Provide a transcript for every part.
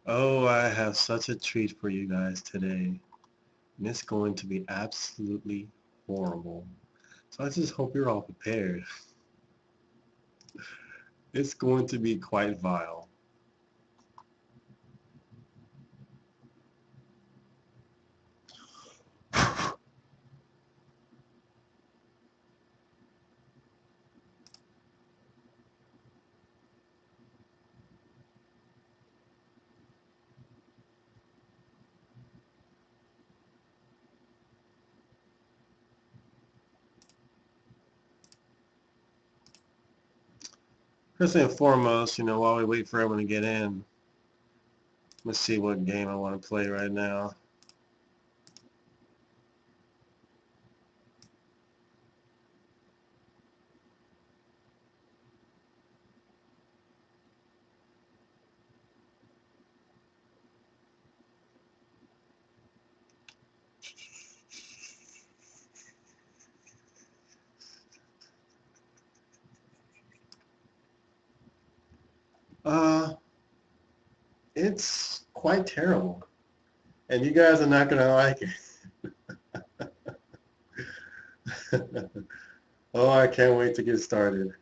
Oh, I have such a treat for you guys today. And it's going to be absolutely horrible. So I just hope you're all prepared. It's going to be quite vile. First and foremost, while we wait for everyone to get in, let's see what game I want to play right now. It's quite terrible. And you guys are not going to like it. Oh, I can't wait to get started.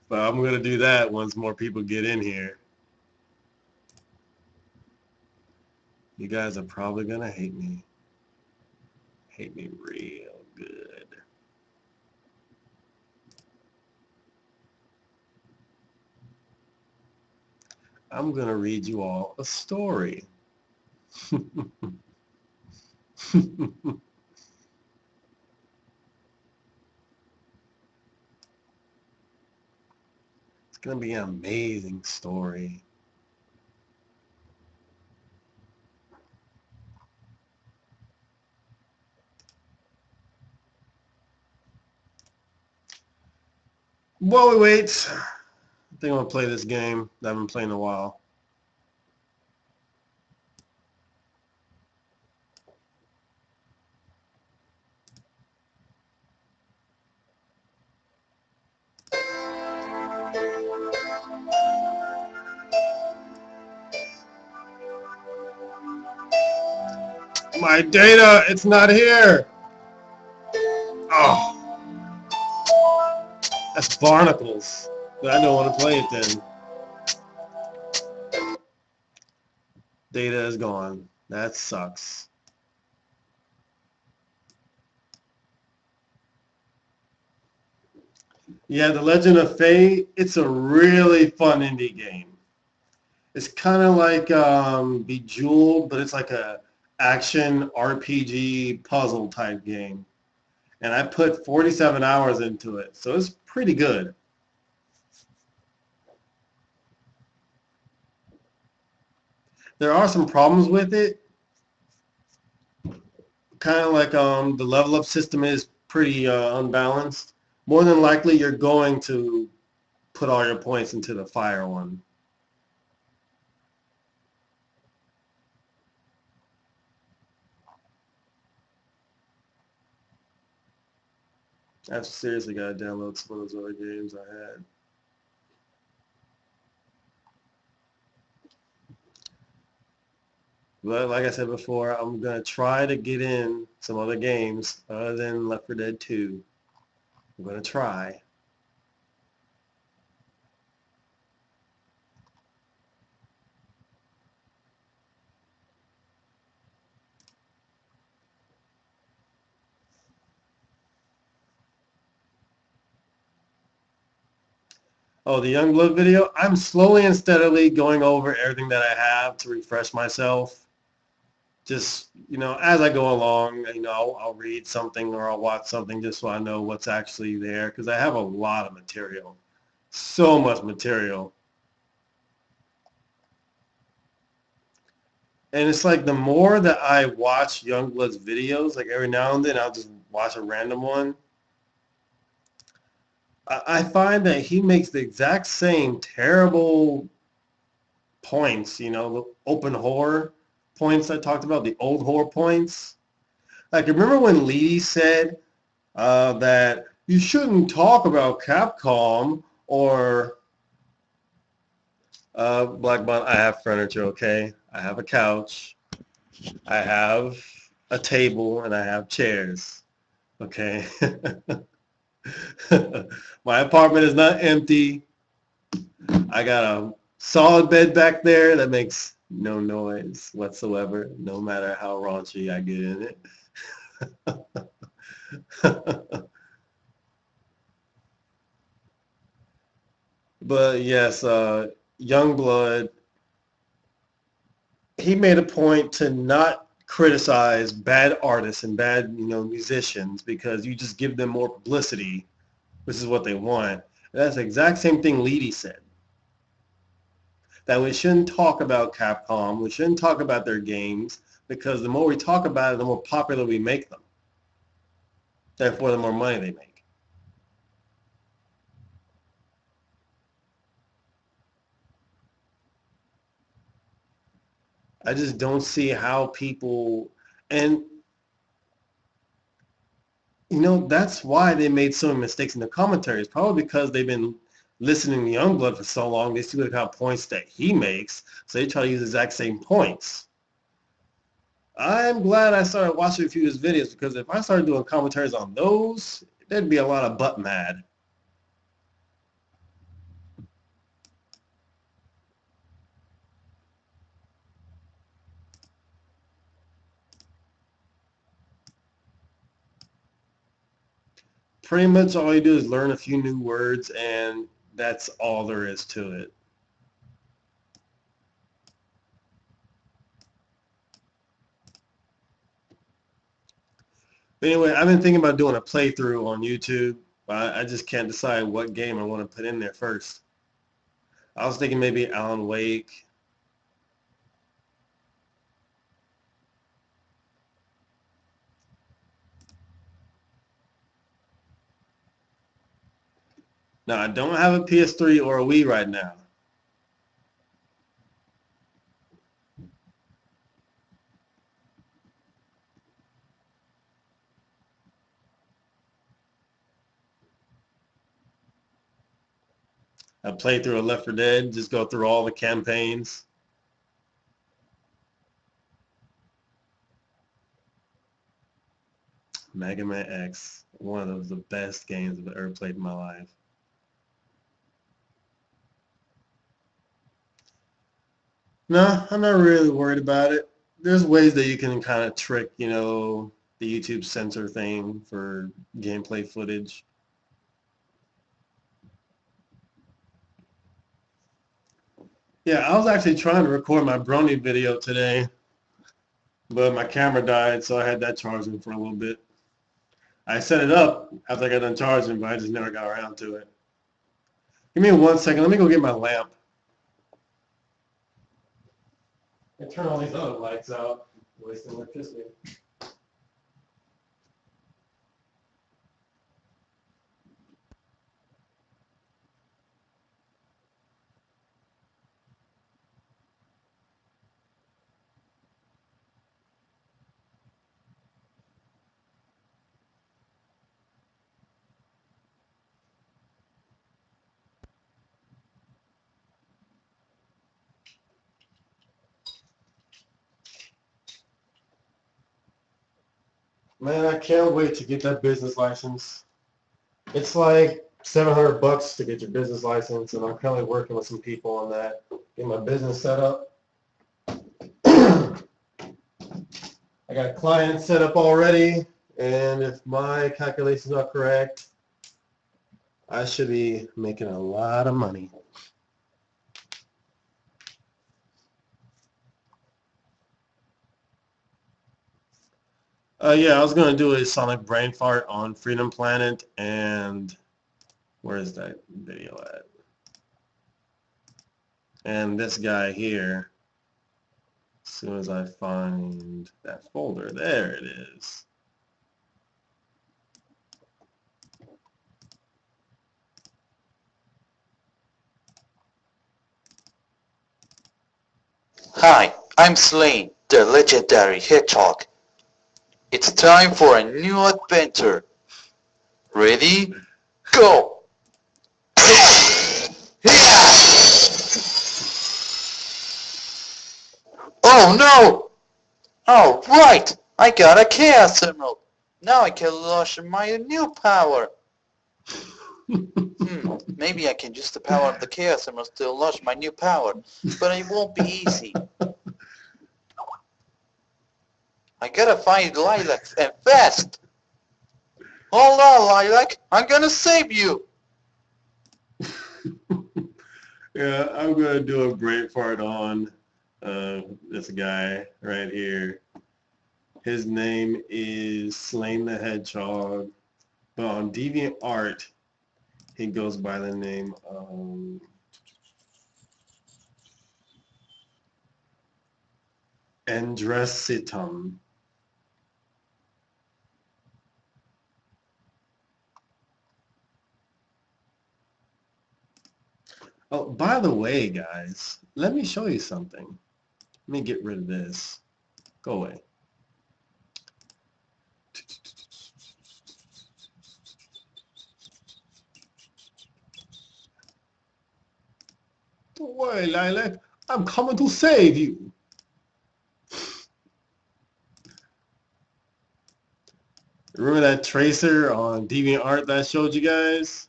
But I'm going to do that once more people get in here. You guys are probably going to hate me. Hate me real good. I'm going to read you all a story. It's going to be an amazing story. While we wait, I think I'm going to play this game that I've been playing a while. My data, it's not here. Oh, that's barnacles. But I don't want to play it then. Data is gone. That sucks. Yeah, The Legend of Fate, it's a really fun indie game. It's kind of like Bejeweled, but it's like a action RPG puzzle type game. And I put 47 hours into it, so it's pretty good. There are some problems with it. Kind of like the level up system is pretty unbalanced. More than likely, you're going to put all your points into the fire one. I've seriously got to download some of those other games I had. But like I said before, I'm going to try to get in some other games other than Left 4 Dead 2. I'm going to try. Oh, the Youngblood video? I'm slowly and steadily going over everything that I have to refresh myself. Just, as I go along, I'll read something or I'll watch something just so I know what's actually there, because I have a lot of material. So much material. And it's like the more that I watch Youngblood's videos, like every now and then I'll just watch a random one, I find that he makes the exact same terrible points, the open horror points I talked about, the old horror points. Like, remember when Lee said that you shouldn't talk about Capcom or BlackBusterTwitch? I have furniture, okay? I have a couch, I have a table, and I have chairs, okay? My apartment is not empty. I got a solid bed back there that makes no noise whatsoever, no matter how raunchy I get in it. But yes, Youngblood, he made a point to not criticize bad artists and bad, musicians, because you just give them more publicity, which is what they want. And that's the exact same thing Leedy said. That we shouldn't talk about Capcom, we shouldn't talk about their games, because the more we talk about it, the more popular we make them. Therefore, the more money they make. I just don't see how people, and that's why they made so many mistakes in the commentaries. Probably because they've been listening to Youngblood for so long, they see the kind of points that he makes, so they try to use the exact same points. I'm glad I started watching a few of his videos, because if I started doing commentaries on those, there'd be a lot of butt mad. Pretty much all you do is learn a few new words, and that's all there is to it. But anyway, I've been thinking about doing a playthrough on YouTube, but I just can't decide what game I want to put in there first. I was thinking maybe Alan Wake. Now, I don't have a PS3 or a Wii right now. I played through a Left 4 Dead, just go through all the campaigns. Mega Man X, one of the best games I've ever played in my life. No, I'm not really worried about it. There's ways that you can kind of trick, the YouTube censor thing for gameplay footage. Yeah, I was actually trying to record my Brony video today, but my camera died, so I had that charging for a little bit. I set it up after I got done charging, but I just never got around to it. Give me 1 second. Let me go get my lamp. And turn all these other lights out, wasting electricity. Man, I can't wait to get that business license. It's like $700 to get your business license, and I'm currently working with some people on that. Get my business set up. I got clients set up already, and if my calculations are correct, I should be making a lot of money. Yeah, I was going to do a Sonic Brain Fart on Freedom Planet, and where is that video at? And this guy here, as soon as I find that folder, there it is. Hi, I'm Slane, the legendary hedgehog. It's time for a new adventure. Ready? Go! Oh no! Oh right! I got a Chaos Emerald! Now I can launch my new power! Maybe I can use the power of the Chaos Emerald to launch my new power, but it won't be easy. I gotta find Lilac and fast! Hold on, Lilac! I'm gonna save you! Yeah, I'm going to do a brain fart on this guy right here. His name is Slane the Hedgehog, but on DeviantArt, he goes by the name of Andresitum. Oh, by the way, guys, let me show you something. Let me get rid of this. Go away. Don't worry, Lilac. I'm coming to save you. Remember that tracer on DeviantArt that I showed you guys?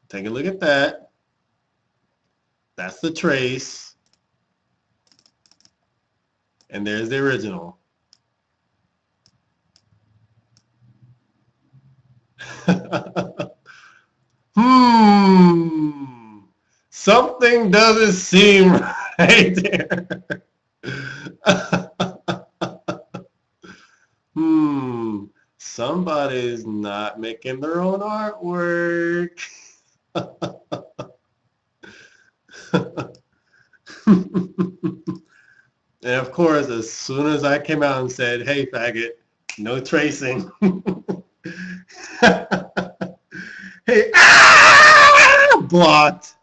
Take a look at that. That's the trace. And there's the original. Something doesn't seem right there. Somebody's not making their own artwork. And of course, as soon as I came out and said, hey, faggot, no tracing. Hey, blocked.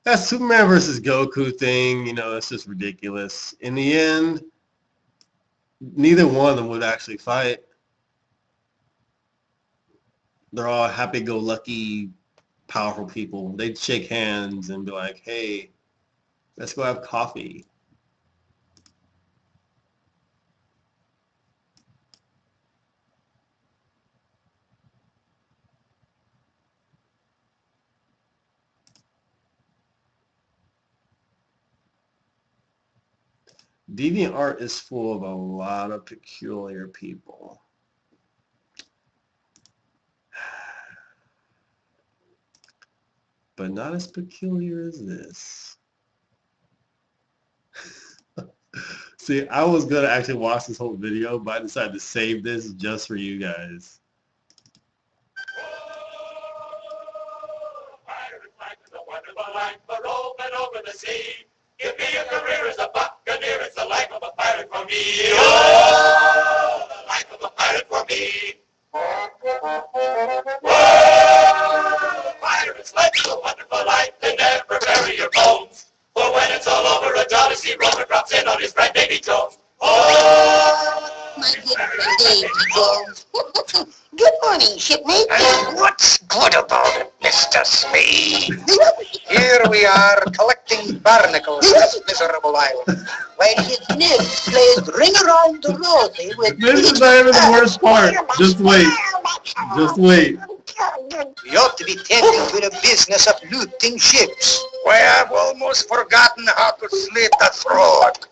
That Superman versus Goku thing, you know, it's just ridiculous. In the end, neither one of them would actually fight. They're all happy-go-lucky, powerful people. They'd shake hands and be like, hey, let's go have coffee. DeviantArt is full of a lot of peculiar people. But not as peculiar as this. See, I was going to actually watch this whole video, but I decided to save this just for you guys. Give me a career as a buccaneer, it's the life of a pirate for me. Oh, the life of a pirate for me. Oh, pirates' life's a wonderful life, they never bury your bones. For when it's all over, a jolly sea rover drops in on his friend Davy Jones. Oh, my good friend Davy Jones. Good morning, shipmate. What's good about it, Mr. Smee? Here we are collecting barnacles on this miserable island. While his nymphs plays Ring Around the Rosie with... This is not even the worst part. Just wait. Just wait. We ought to be tending to the business of looting ships. Why, I've almost forgotten how to slit a throat.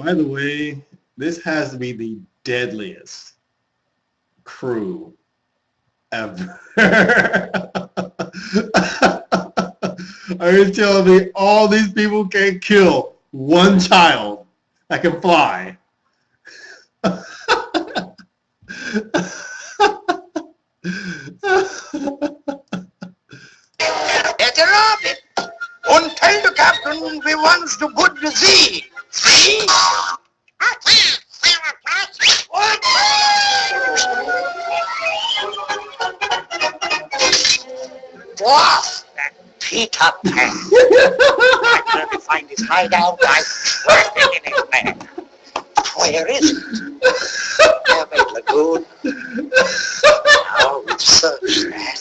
By the way, this has to be the deadliest crew ever. Are you telling me all these people can't kill one child that can fly? Better off it. Und tell the captain we wants to good to see. See? Dwarf! That Peter Pan. I'm trying to find his hideout. I'm trapping in it, man. Where is it? Mermaid Lagoon. Now we've searched that.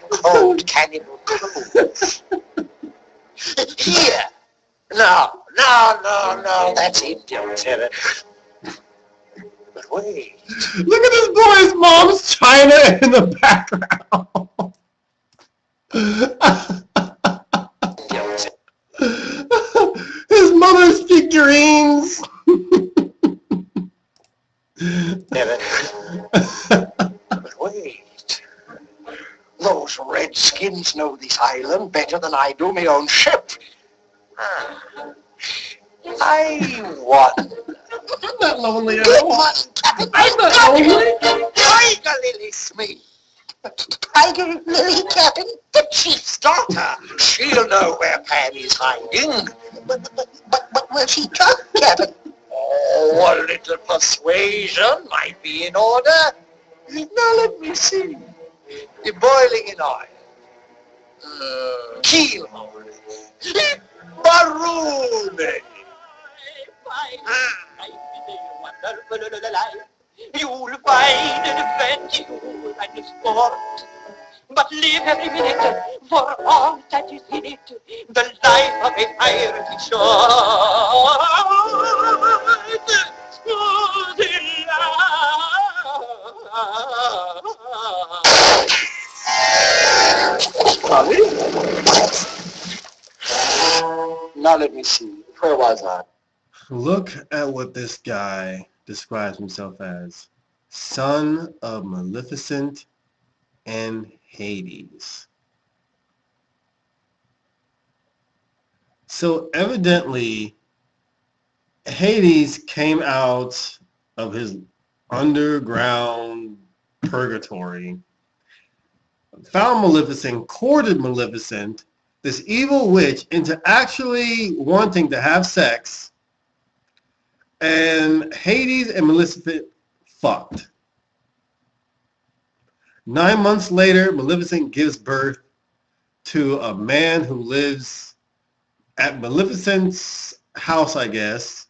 Cold Cannibal Cove. Here. No, that's Indian territory. But wait. Look at this boy's mom's china in the background. His mother's figurines. But wait. Those redskins know this island better than I do my own ship. I wonder. I'm not lonely at Good all. morning, Captain. I'm not lonely. Tiger Lily Smee, Tiger Lily, Captain. the chief's daughter. She'll know where Pan is hiding. But will she talk, Captain? Oh, a little persuasion might be in order. Now let me see. The boiling in oil. Keel hole. Barone. You'll find an adventure and a sport, but live every minute for all that is in it. The life of a pirate shore. Now let me see. Where was I? Look at what this guy describes himself as. Son of Maleficent and Hades. So evidently, Hades came out of his underground purgatory, found Maleficent, courted Maleficent, this evil witch, into actually wanting to have sex, and Hades and Maleficent fucked. 9 months later, Maleficent gives birth to a man who lives at Maleficent's house, I guess,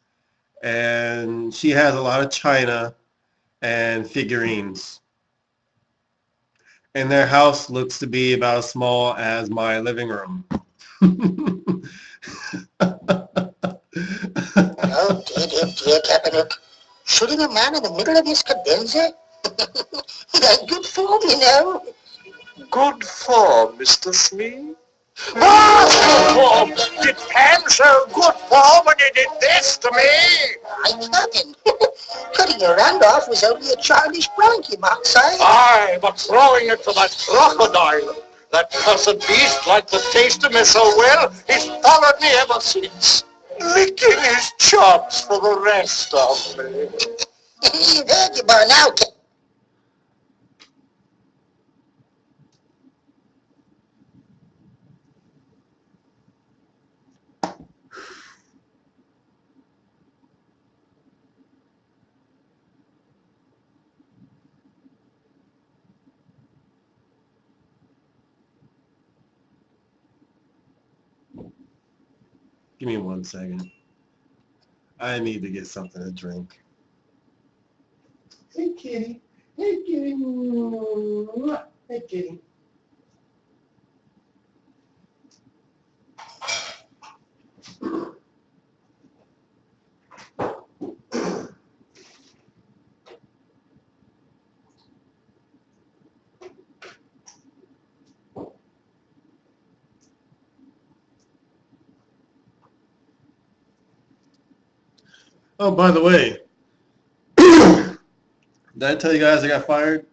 and she has a lot of china and figurines. And their house looks to be about as small as my living room. Oh, dear, Captain. Shooting a man in the middle of his cadenza? That's good form, you know. Good form, Mr. Smee. Oh, good form! Did Pan show good form when he did this to me? I Captain. Cutting your hand off was only a childish prank, you might say. Aye, but throwing it to that crocodile, that cursed beast liked the taste of me so well, he's followed me ever since, licking his chops for the rest of me. You've heard you by now, Captain. Give me 1 second. I need to get something to drink. Hey, kitty. Hey, kitty. Hey, kitty. Oh, by the way, did I tell you guys I got fired?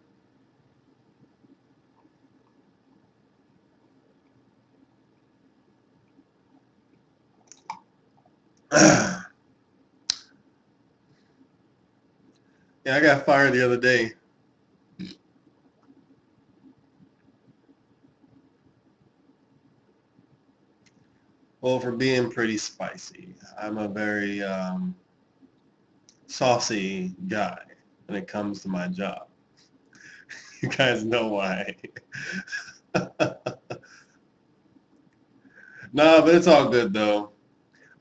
Yeah, I got fired the other day. Well, for being pretty spicy. I'm a very saucy guy when it comes to my job. You guys know why. No, but it's all good though.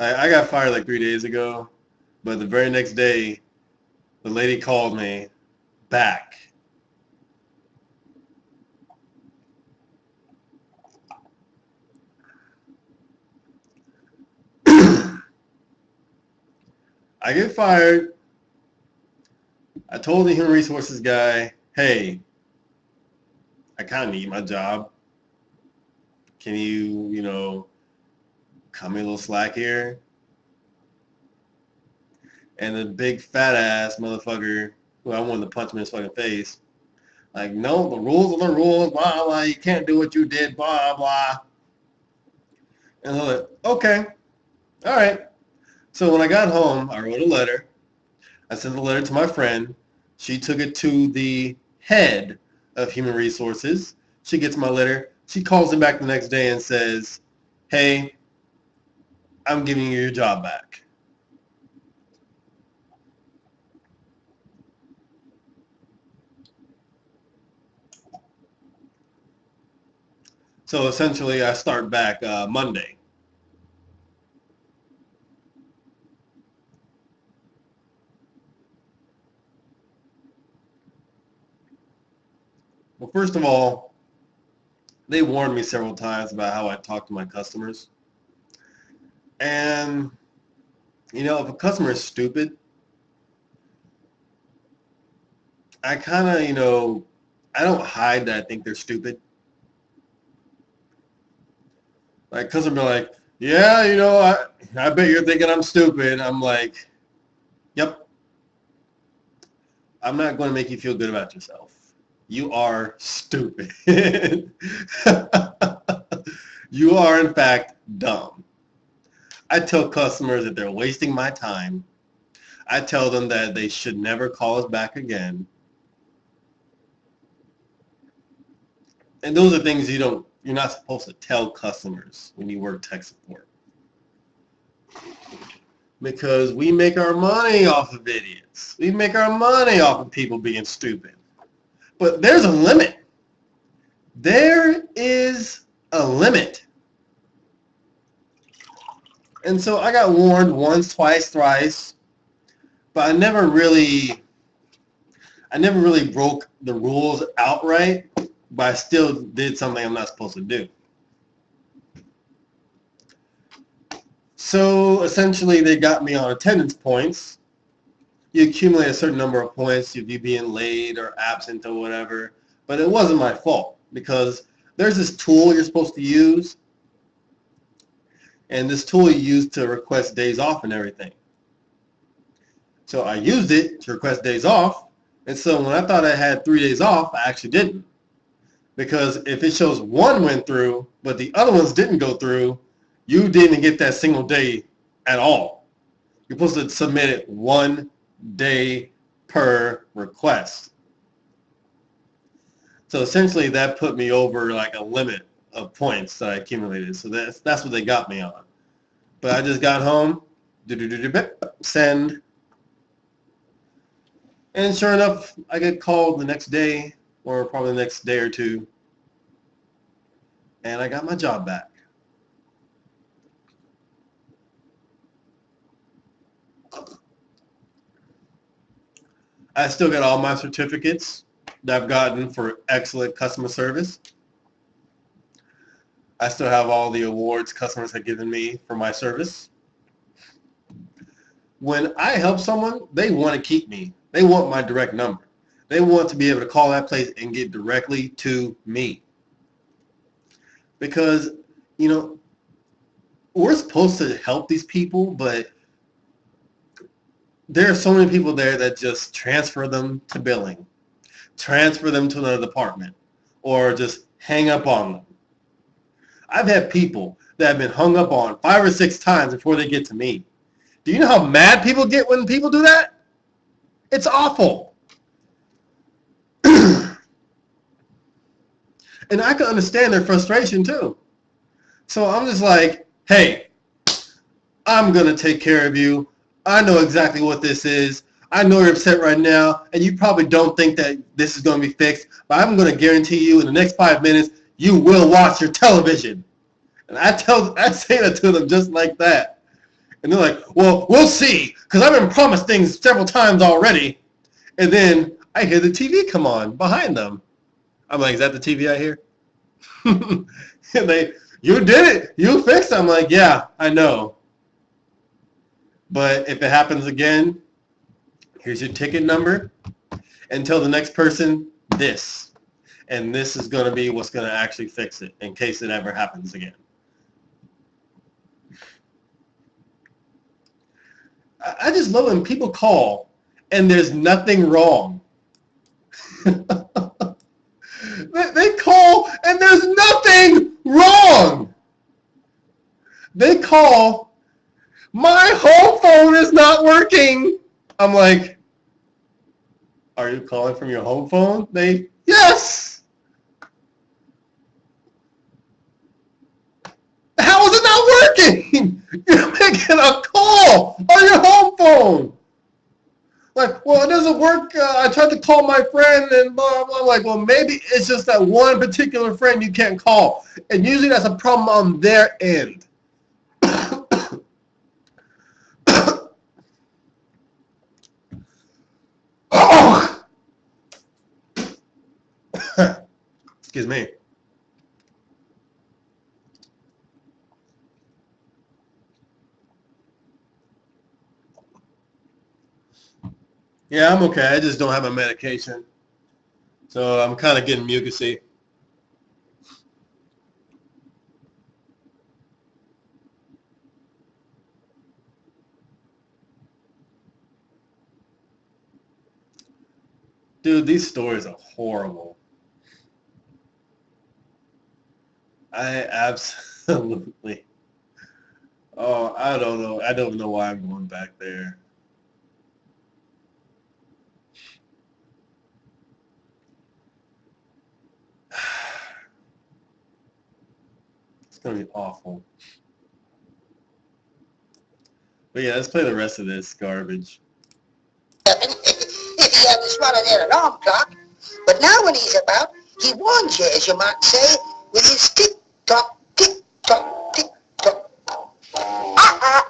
I got fired like 3 days ago, but the very next day, the lady called me back. I get fired. I told the human resources guy, hey, I kind of need my job. Can you, cut me a little slack here? And the big fat ass motherfucker, who I wanted to punch him in his fucking face, like, no, the rules are the rules, blah, blah, you can't do what you did, blah, blah. And I was like, okay, all right. So when I got home, I wrote a letter. I sent the letter to my friend. She took it to the head of human resources. She gets my letter. She calls him back the next day and says, hey, I'm giving you your job back. So essentially, I start back Monday. Well, first of all, they warned me several times about how I talk to my customers. And, if a customer is stupid, I kind of, I don't hide that I think they're stupid. Like, customer be like, yeah, I bet you're thinking I'm stupid. I'm like, yep, I'm not going to make you feel good about yourself. You are stupid. You are, in fact, dumb. I tell customers that they're wasting my time. I tell them that they should never call us back again. And those are things you're not supposed to tell customers when you work tech support. Because we make our money off of idiots. We make our money off of people being stupid. But there's a limit. There is a limit. And so I got warned once, twice, thrice, but I never really broke the rules outright, but I still did something I'm not supposed to do. So essentially they got me on attendance points. You accumulate a certain number of points if you being late or absent or whatever, but it wasn't my fault because there's this tool you're supposed to use, and this tool you use to request days off and everything. So I used it to request days off, and so when I thought I had 3 days off, I actually didn't. Because if it shows one went through, but the other ones didn't go through, you didn't get that single day at all. You're supposed to submit it 1 day per request. So essentially that put me over like a limit of points that I accumulated. So that's what they got me on. But I just got home, send, and sure enough, I get called the next day, or probably the next day or two, and I got my job back. I still got all my certificates that I've gotten for excellent customer service. I still have all the awards customers have given me for my service. When I help someone, they want to keep me. They want my direct number. They want to be able to call that place and get directly to me. Because, we're supposed to help these people, but there are so many people there that just transfer them to billing, transfer them to another department, or just hang up on them. I've had people that have been hung up on 5 or 6 times before they get to me. Do you know how mad people get when people do that? It's awful. And I can understand their frustration too. So I'm just like, hey, I'm going to take care of you. I know exactly what this is. I know you're upset right now, and you probably don't think that this is going to be fixed, but I'm going to guarantee you in the next 5 minutes, you will watch your television. And I say that to them just like that. And they're like, well, we'll see, because I've been promised things several times already. And then I hear the TV come on behind them. I'm like, is that the TV I hear? And you did it. You fixed it. I'm like, yeah, I know. But if it happens again, here's your ticket number. And tell the next person this. And this is going to be what's going to actually fix it in case it ever happens again. I just love when people call and there's nothing wrong. They call and there's nothing wrong. They call, my home phone is not working. I'm like, are you calling from your home phone? Yes. How is it not working? You're making a call on your home phone. Like, well, it doesn't work. I tried to call my friend and blah, blah. Like, well, maybe it's just that one particular friend you can't call. And usually that's a problem on their end. Oh! Excuse me. Yeah, I'm okay. I just don't have my medication. So I'm kind of getting mucusy. Dude, these stories are horrible. I absolutely. Oh, I don't know. I don't know why I'm going back there. It's going to be awful. But yeah, let's play the rest of this garbage. If he hadn't swallowed that alarm clock. But now when he's about, he warns you, as you might say, with his tick-tock, tick-tock, tick-tock. Ah-ah!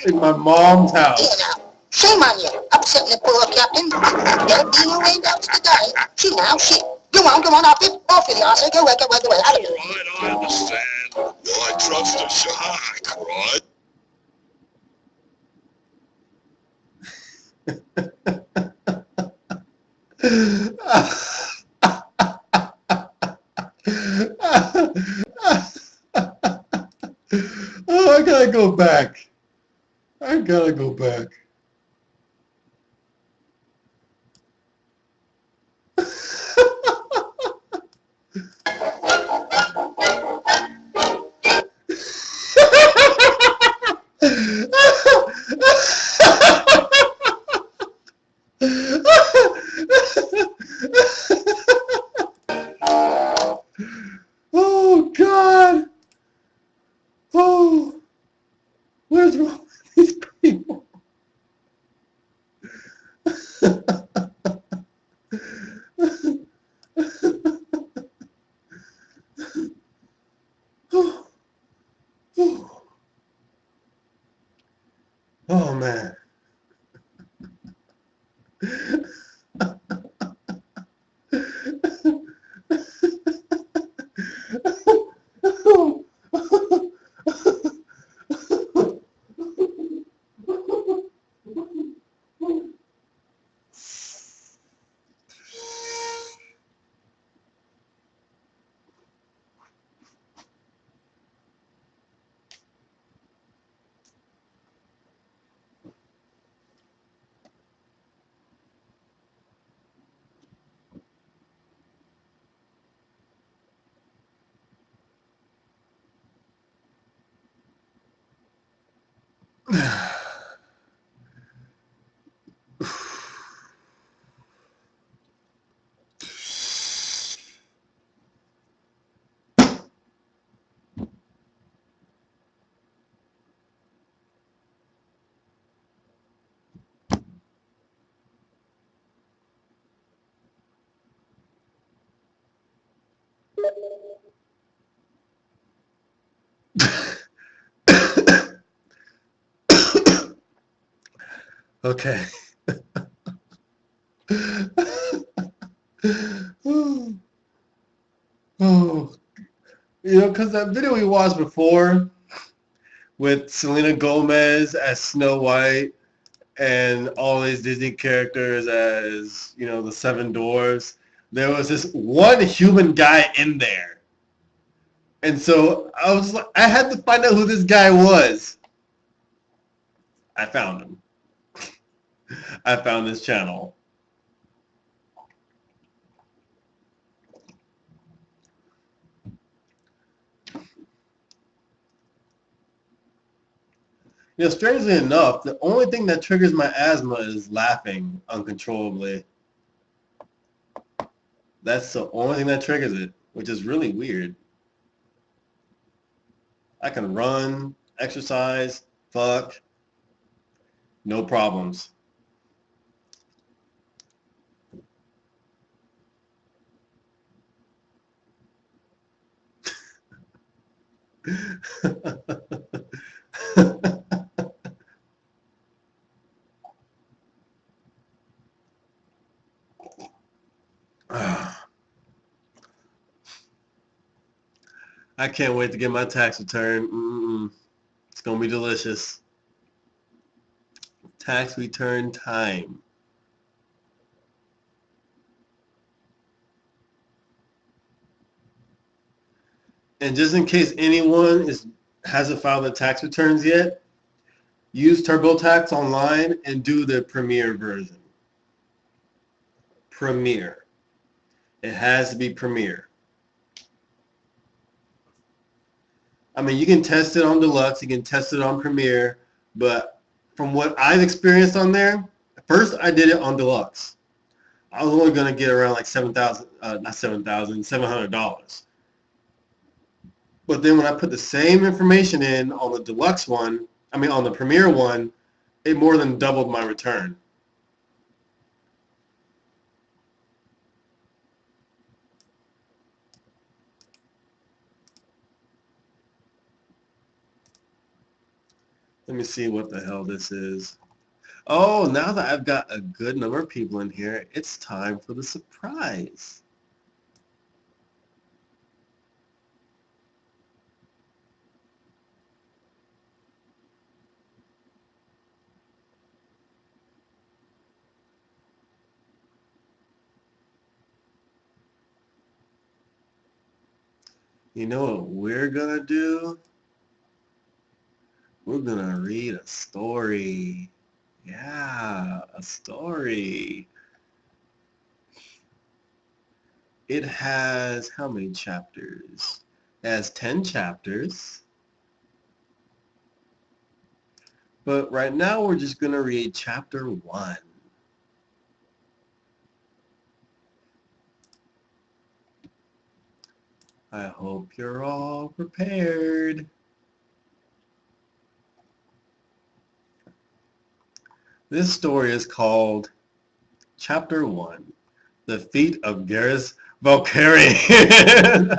In my mom's house. Here now, shame on you, upsetting the poor captain. There'll be no rain else to die. See now, see. Go on, off with you, Arthur. Go away. Right, I understand. Why trust a shark, right? Oh, I gotta go back. I gotta go back. Oh, God. Oh, where's wrong with these people? Okay. Oh, you know, because that video we watched before with Selena Gomez as Snow White and all these Disney characters as, you know, the Seven Dwarfs, there was this one human guy in there. And so I was like, I had to find out who this guy was. I found him. I found this channel. You know, strangely enough, the only thing that triggers my asthma is laughing uncontrollably. That's the only thing that triggers it, which is really weird. I can run, exercise, fuck, no problems. I can't wait to get my tax return. It's going to be delicious. Tax return time. And just in case anyone hasn't filed their tax returns yet, use TurboTax online and do the Premiere version. Premiere. It has to be Premiere. I mean, you can test it on Deluxe, you can test it on Premiere, but from what I've experienced on there, first I did it on Deluxe. I was only going to get around like $700. But then when I put the same information in on the Deluxe one, I mean on the Premiere one, it more than doubled my return. Let me see what the hell this is. Oh, now that I've got a good number of people in here, it's time for the surprise. You know what we're going to do? We're going to read a story. Yeah, a story. It has how many chapters? It has 10 chapters. But right now we're just going to read chapter 1. I hope you're all prepared. This story is called Chapter 1, The Feat of Garrus Valkyrian.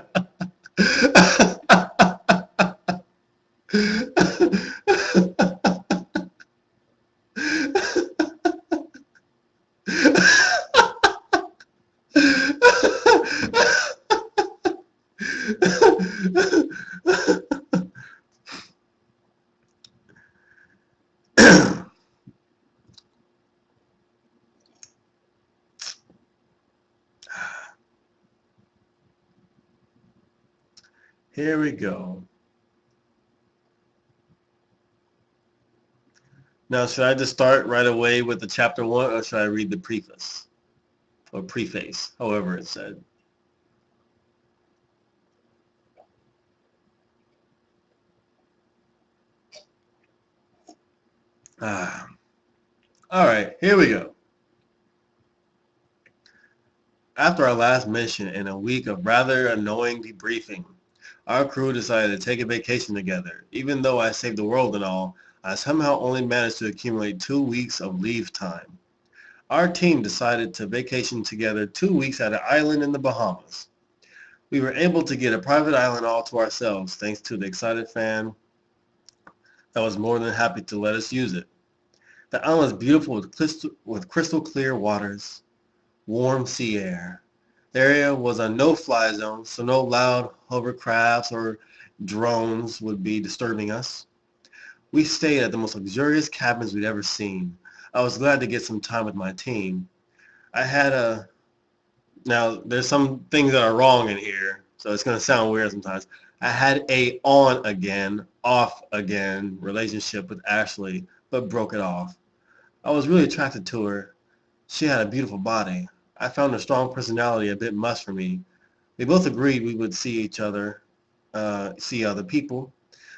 Here we go. Now, should I just start right away with the chapter 1, or should I read the preface? Or preface, however it's said. All right, here we go. After our last mission and a week of rather annoying debriefing, our crew decided to take a vacation together. Even though I saved the world and all, I somehow only managed to accumulate 2 weeks of leave time. Our team decided to vacation together 2 weeks at an island in the Bahamas. We were able to get a private island all to ourselves thanks to the excited fan that was more than happy to let us use it. The island was beautiful with crystal clear waters, warm sea air. The area was a no-fly zone, so no loud hovercrafts or drones would be disturbing us. We stayed at the most luxurious cabins we'd ever seen. I was glad to get some time with my team. I had a... Now, there's some things that are wrong in here, so it's going to sound weird sometimes. I had a on again, off again relationship with Ashley, but broke it off. I was really attracted to her. She had a beautiful body. I found her strong personality a bit much for me. We both agreed we would see other people.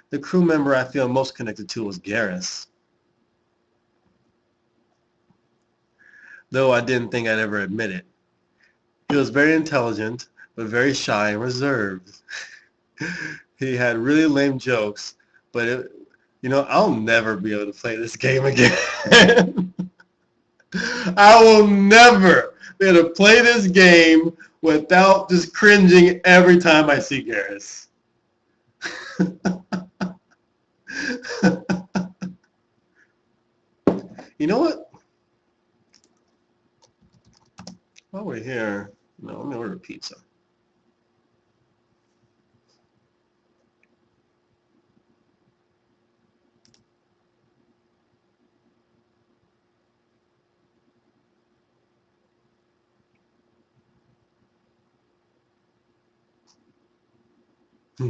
The crew member I feel most connected to was Garrus, though I didn't think I'd ever admit it. He was very intelligent, but very shy and reserved. He had really lame jokes, but I'll never be able to play this game again. I will never be able to play this game without just cringing every time I see Garrus. You know what? While we're here, no, let me order pizza.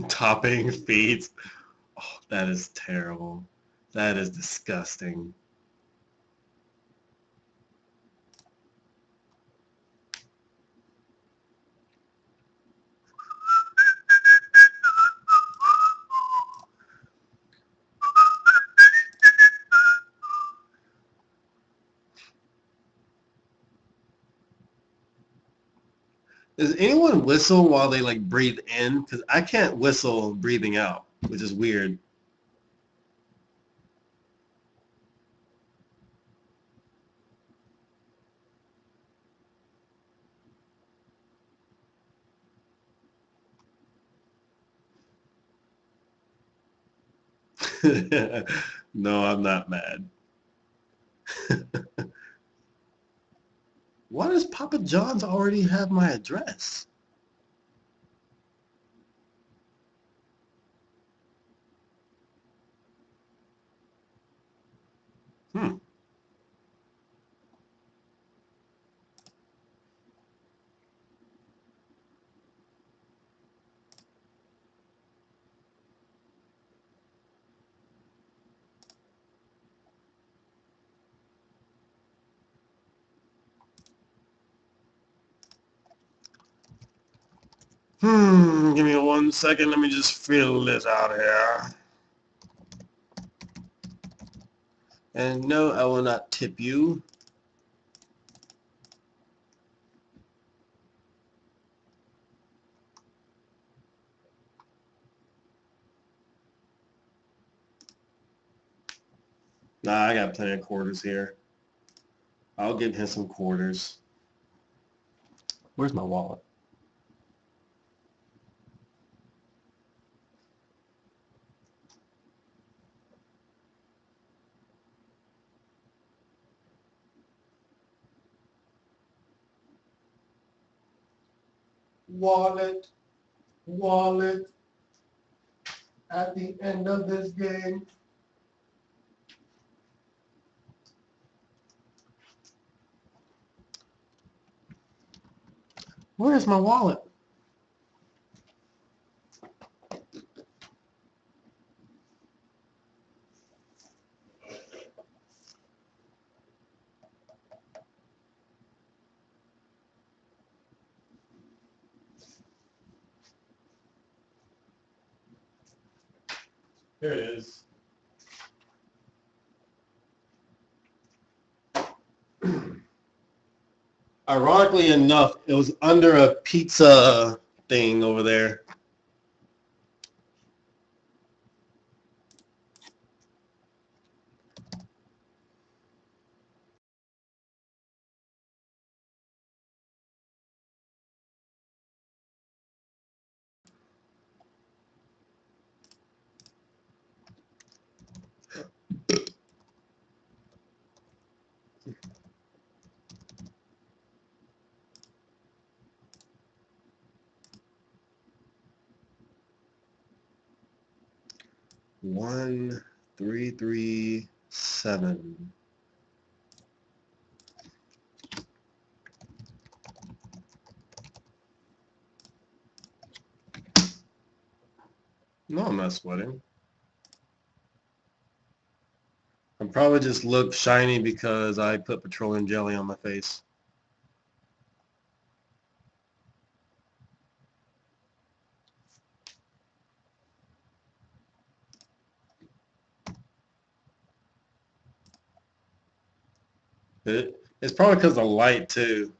Topping feet. Oh, that is terrible. That is disgusting. Does anyone whistle while they like breathe in? Because I can't whistle breathing out, which is weird. No, I'm not mad. Why does Papa John's already have my address? Hmm. Give me 1 second. Let me just fill this out here. And no, I will not tip you. Nah, I got plenty of quarters here. I'll give him some quarters. Where's my wallet? Wallet, wallet. At the end of this game. Where's my wallet? Here it is. Ironically enough, it was under a pizza thing over there. 1337. No, I'm not sweating. I probably just look shiny because I put petroleum jelly on my face. It's probably because of the light too.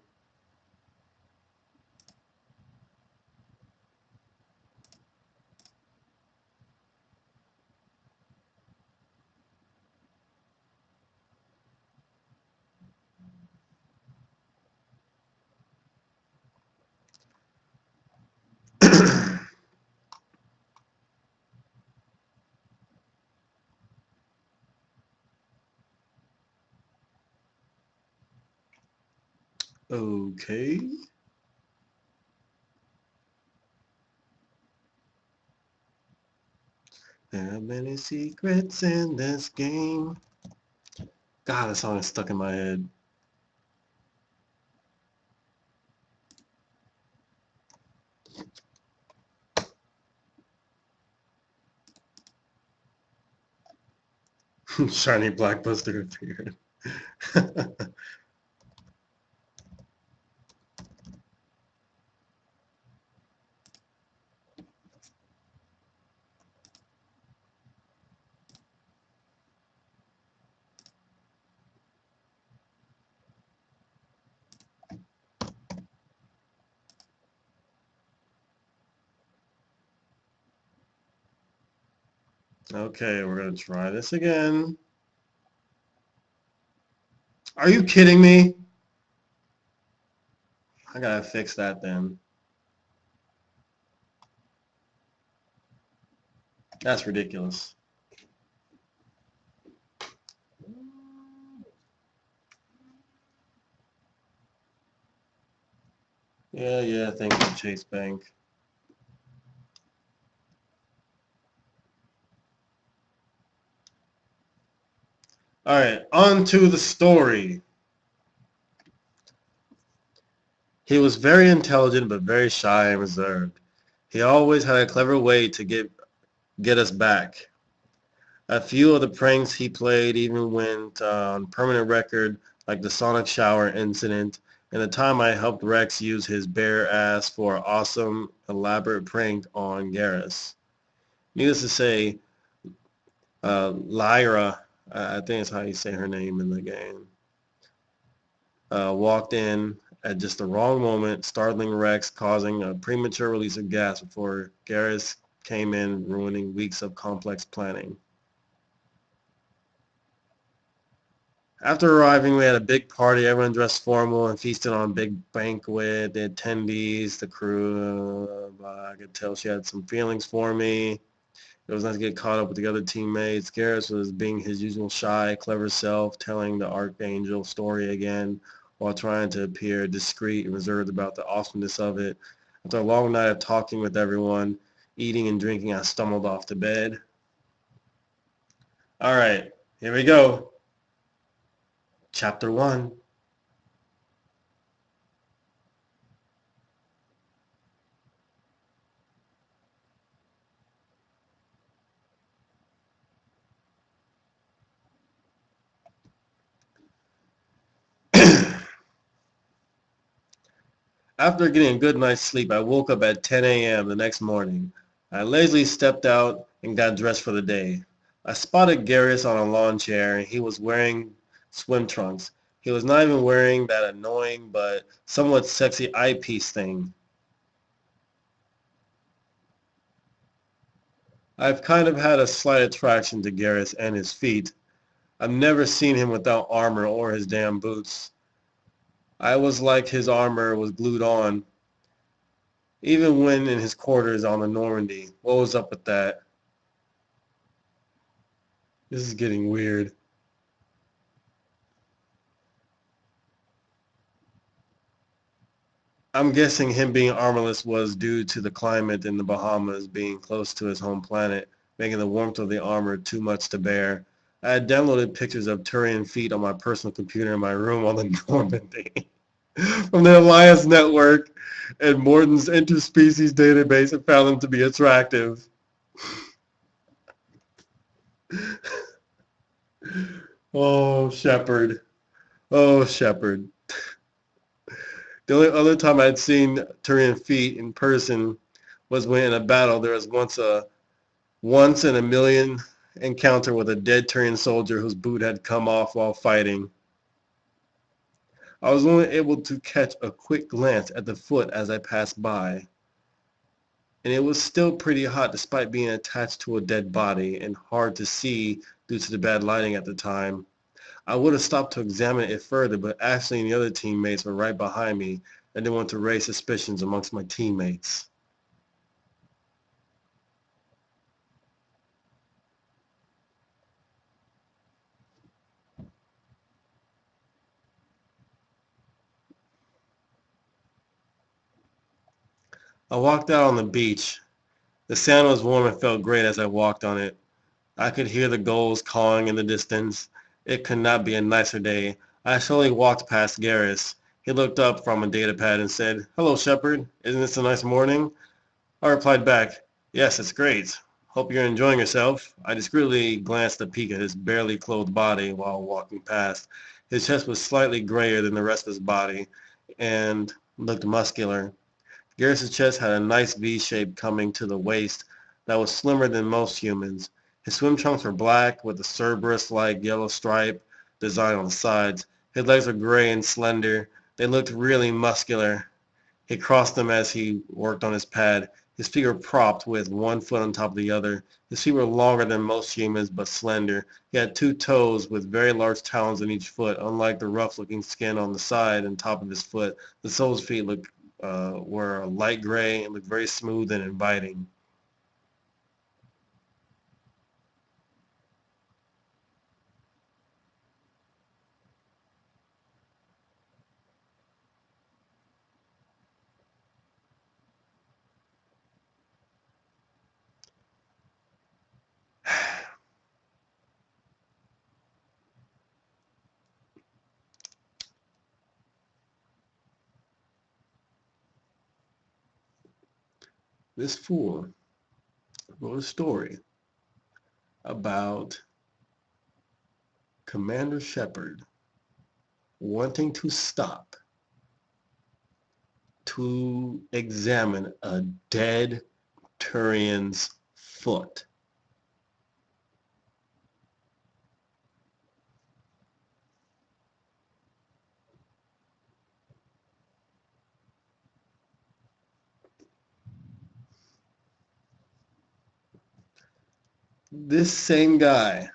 Okay. There are many secrets in this game. God, that song is stuck in my head. Shiny Blackbuster appeared. Okay, we're going to try this again. Are you kidding me? I gotta fix that then. That's ridiculous. Yeah, thank you, Chase Bank. All right, on to the story. He was very intelligent but very shy and reserved. He always had a clever way to get us back. A few of the pranks he played even went on permanent record, like the Sonic Shower incident, and the time I helped Rex use his bare ass for an awesome, elaborate prank on Garrus. Needless to say, Lyra, I think that's how you say her name in the game, walked in at just the wrong moment, startling Rex, causing a premature release of gas before Garrus came in, ruining weeks of complex planning. After arriving, we had a big party. Everyone dressed formal and feasted on a big banquet. The attendees, the crew, I could tell she had some feelings for me. It was nice to get caught up with the other teammates. Garrus was being his usual shy, clever self, telling the Archangel story again while trying to appear discreet and reserved about the awesomeness of it. After a long night of talking with everyone, eating and drinking, I stumbled off to bed. All right, here we go. Chapter 1. After getting a good night's sleep, I woke up at 10 a.m. the next morning. I lazily stepped out and got dressed for the day. I spotted Garrus on a lawn chair, and he was wearing swim trunks. He was not even wearing that annoying but somewhat sexy eyepiece thing. I've kind of had a slight attraction to Garrus and his feet. I've never seen him without armor or his damn boots. I was like his armor was glued on, even when in his quarters on the Normandy. What was up with that? This is getting weird. I'm guessing him being armorless was due to the climate in the Bahamas being close to his home planet. making the warmth of the armor too much to bear. I had downloaded pictures of Turian feet on my personal computer in my room on the Normandy from the Alliance Network and Morton's interspecies database and found them to be attractive. Oh, Shepard. Oh, Shepard. The only other time I'd seen Turian feet in person was when in a battle there was once in a million encounter with a dead Turian soldier whose boot had come off while fighting. I was only able to catch a quick glance at the foot as I passed by, and it was still pretty hot despite being attached to a dead body and hard to see due to the bad lighting at the time. I would have stopped to examine it further, but Ashley and the other teammates were right behind me. I didn't want to raise suspicions amongst my teammates. I walked out on the beach. The sand was warm and felt great as I walked on it. I could hear the gulls cawing in the distance. It could not be a nicer day. I slowly walked past Garrus. He looked up from a datapad and said, "Hello, Shepard. Isn't this a nice morning?" I replied back, "Yes, it's great. Hope you're enjoying yourself." I discreetly glanced a peek at his barely clothed body while walking past. His chest was slightly grayer than the rest of his body and looked muscular. Garrus' chest had a nice V shape coming to the waist that was slimmer than most humans. His swim trunks were black with a Cerberus-like yellow stripe design on the sides. His legs were gray and slender. They looked really muscular. He crossed them as he worked on his pad. His feet were propped with one foot on top of the other. His feet were longer than most humans, but slender. He had 2 toes with very large talons in each foot. Unlike the rough-looking skin on the side and top of his foot, the sole's feet were light gray and looked very smooth and inviting. This fool wrote a story about Commander Shepard wanting to stop to examine a dead Turian's foot. This same guy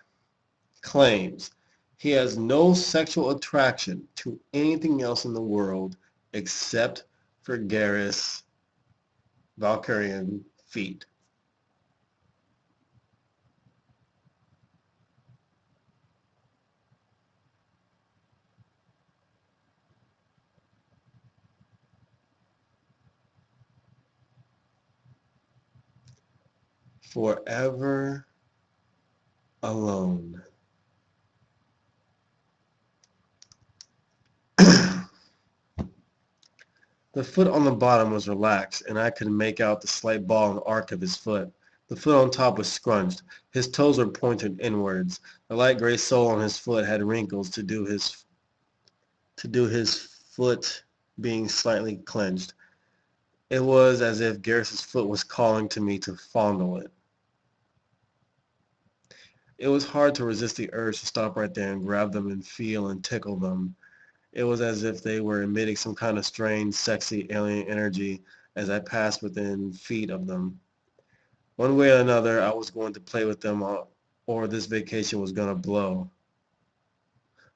claims he has no sexual attraction to anything else in the world except for Garrus Valkyrian feet. Forever alone. The foot on the bottom was relaxed, and I could make out the slight ball and arc of his foot. The foot on top was scrunched. His toes were pointed inwards. The light gray sole on his foot had wrinkles to do his foot being slightly clenched. It was as if Garrus's foot was calling to me to fondle it. It was hard to resist the urge to stop right there and grab them and feel and tickle them. It was as if they were emitting some kind of strange, sexy alien energy as I passed within feet of them. One way or another, I was going to play with them or this vacation was going to blow.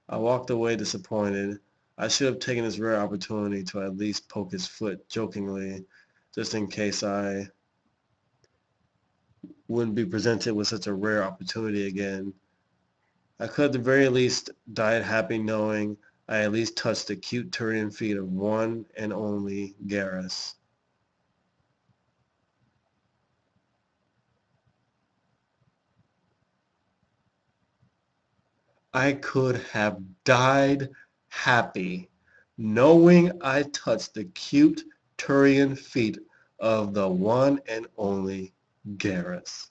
I walked away disappointed. I should have taken this rare opportunity to at least poke his foot jokingly, just in case I wouldn't be presented with such a rare opportunity again. I could at the very least died happy knowing I at least touched the cute Turian feet of one and only Garrus. I could have died happy knowing I touched the cute Turian feet of the one and only Garrus.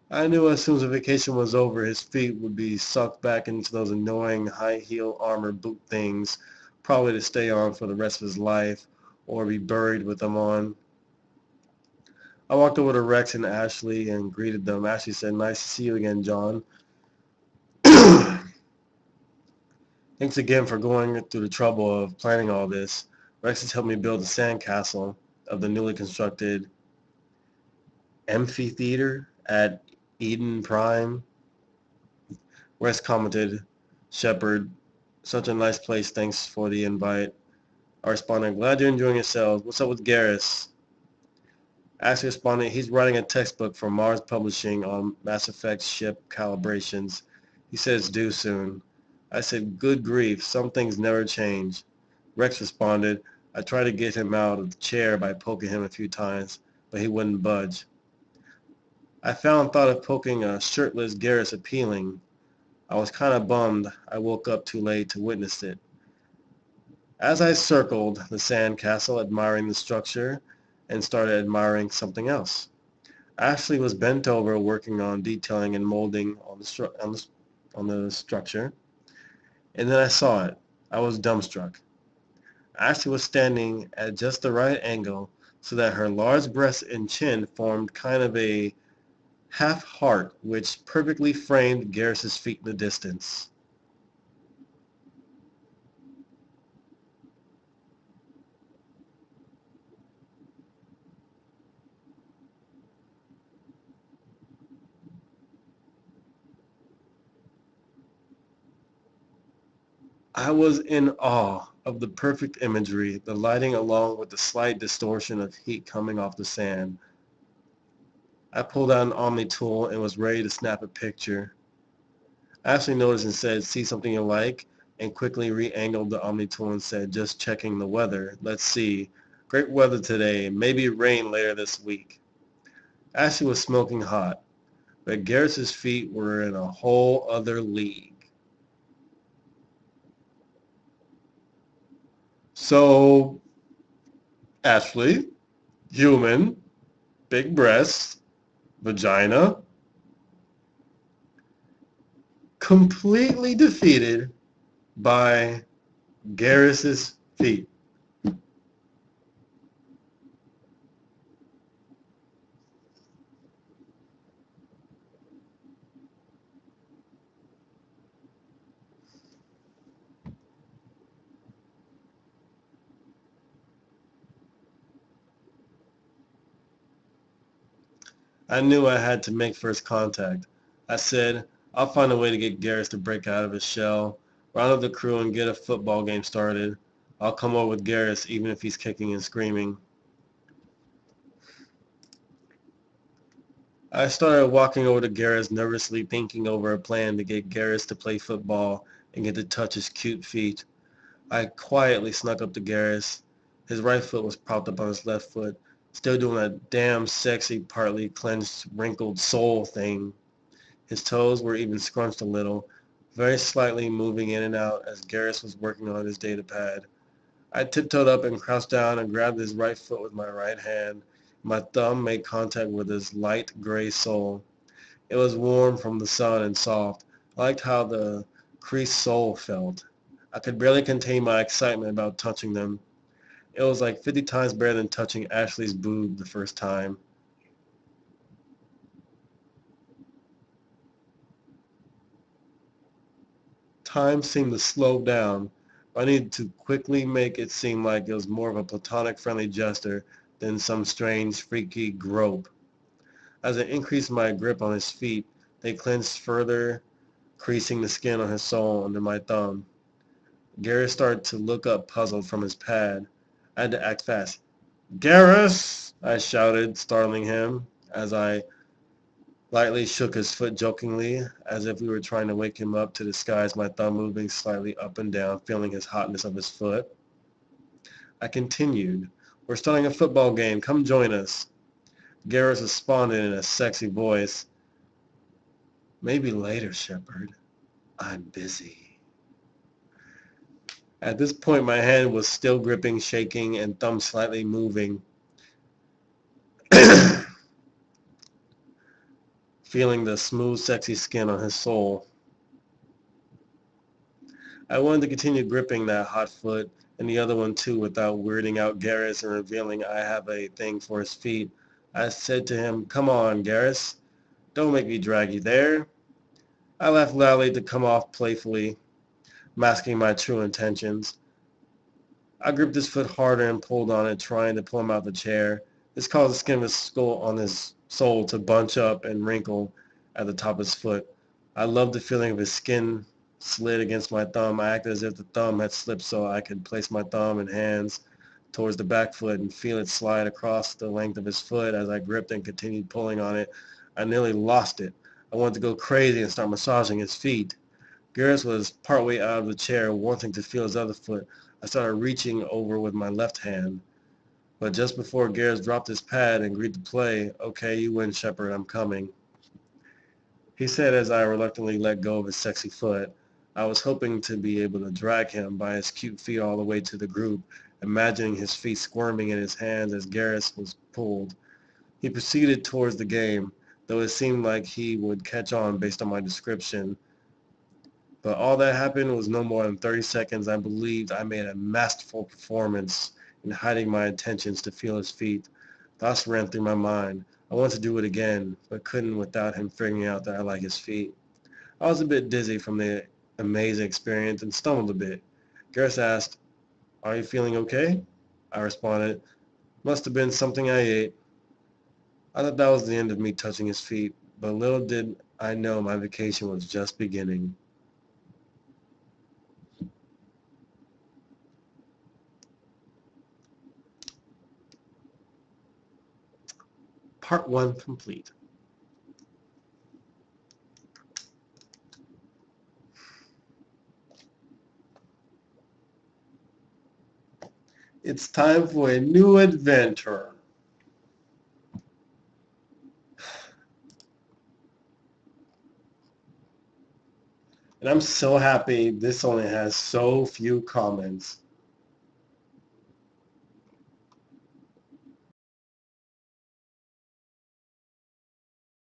I knew as soon as the vacation was over, his feet would be sucked back into those annoying high-heel armor boot things, probably to stay on for the rest of his life, or be buried with them on. I walked over to Rex and Ashley and greeted them. Ashley said, "Nice to see you again, John." Thanks again for going through the trouble of planning all this. Rex has helped me build the sandcastle of the newly constructed amphitheater at Eden Prime. Rex commented, "Shepard, such a nice place. Thanks for the invite." I responded, "Glad you're enjoying yourselves. What's up with Garrus?" Ashley responded, "He's writing a textbook for Mars Publishing on Mass Effect ship calibrations. He says due soon." I said, "Good grief, some things never change." Rex responded, "I tried to get him out of the chair by poking him a few times, but he wouldn't budge. I found thought of poking a shirtless Garrus appealing. I was kind of bummed I woke up too late to witness it." As I circled the sand castle admiring the structure and started admiring something else. Ashley was bent over working on detailing and molding on the structure, and then I saw it. I was dumbstruck. Ashley was standing at just the right angle so that her large breasts and chin formed kind of a half heart which perfectly framed Garrus's feet in the distance. I was in awe of the perfect imagery, the lighting along with the slight distortion of heat coming off the sand. I pulled out an Omni tool and was ready to snap a picture. Ashley noticed and said, "See something you like?" and quickly re-angled the Omni tool and said, "Just checking the weather. Let's see. Great weather today. Maybe rain later this week." Ashley was smoking hot, but Garrus's feet were in a whole other league. So, Ashley, human, big breasts, vagina, completely defeated by Garrus's feet. I knew I had to make first contact. I said, "I'll find a way to get Garrus to break out of his shell, round up the crew, and get a football game started. I'll come over with Garrus even if he's kicking and screaming." I started walking over to Garrus, nervously thinking over a plan to get Garrus to play football and get to touch his cute feet. I quietly snuck up to Garrus. His right foot was propped up on his left foot, still doing that damn sexy, partly clenched, wrinkled sole thing. His toes were even scrunched a little, very slightly moving in and out as Garrus was working on his data pad. I tiptoed up and crouched down and grabbed his right foot with my right hand. My thumb made contact with his light gray sole. It was warm from the sun and soft. I liked how the creased sole felt. I could barely contain my excitement about touching them. It was like 50 times better than touching Ashley's boob the first time. Time seemed to slow down. I needed to quickly make it seem like it was more of a platonic friendly gesture than some strange, freaky grope. As I increased my grip on his feet, they clenched further, creasing the skin on his sole under my thumb. Garrus started to look up puzzled from his pad. I had to act fast. "Garrus!" I shouted, startling him, as I lightly shook his foot jokingly, as if we were trying to wake him up to disguise my thumb moving slightly up and down, feeling his hotness of his foot. I continued, "We're starting a football game. Come join us." Garrus responded in a sexy voice, "Maybe later, Shepard. I'm busy." At this point, my hand was still gripping, shaking, and thumb slightly moving, feeling the smooth, sexy skin on his sole. I wanted to continue gripping that hot foot and the other one too without weirding out Garrus and revealing I have a thing for his feet. I said to him, "Come on, Garrus. Don't make me drag you there." I laughed loudly to come off playfully, masking my true intentions. I gripped his foot harder and pulled on it, trying to pull him out the chair. This caused the skin of his skull on his sole to bunch up and wrinkle at the top of his foot. I loved the feeling of his skin slid against my thumb. I acted as if the thumb had slipped so I could place my thumb and hands towards the back foot and feel it slide across the length of his foot as I gripped and continued pulling on it. I nearly lost it. I wanted to go crazy and start massaging his feet. Garrus was partway out of the chair, wanting to feel his other foot. I started reaching over with my left hand. But just before Garrus dropped his pad and agreed to play, "Okay, you win, Shepard, I'm coming," he said as I reluctantly let go of his sexy foot. I was hoping to be able to drag him by his cute feet all the way to the group, imagining his feet squirming in his hands as Garrus was pulled. He proceeded towards the game, though it seemed like he would catch on based on my description. But all that happened was no more than 30 seconds. I believed I made a masterful performance in hiding my intentions to feel his feet. Thoughts ran through my mind. I wanted to do it again, but couldn't without him figuring out that I like his feet. I was a bit dizzy from the amazing experience and stumbled a bit. Garrus asked, "Are you feeling okay?" I responded, "Must have been something I ate." I thought that was the end of me touching his feet, but little did I know my vacation was just beginning. Part 1 complete. It's time for a new adventure. And I'm so happy this only has so few comments.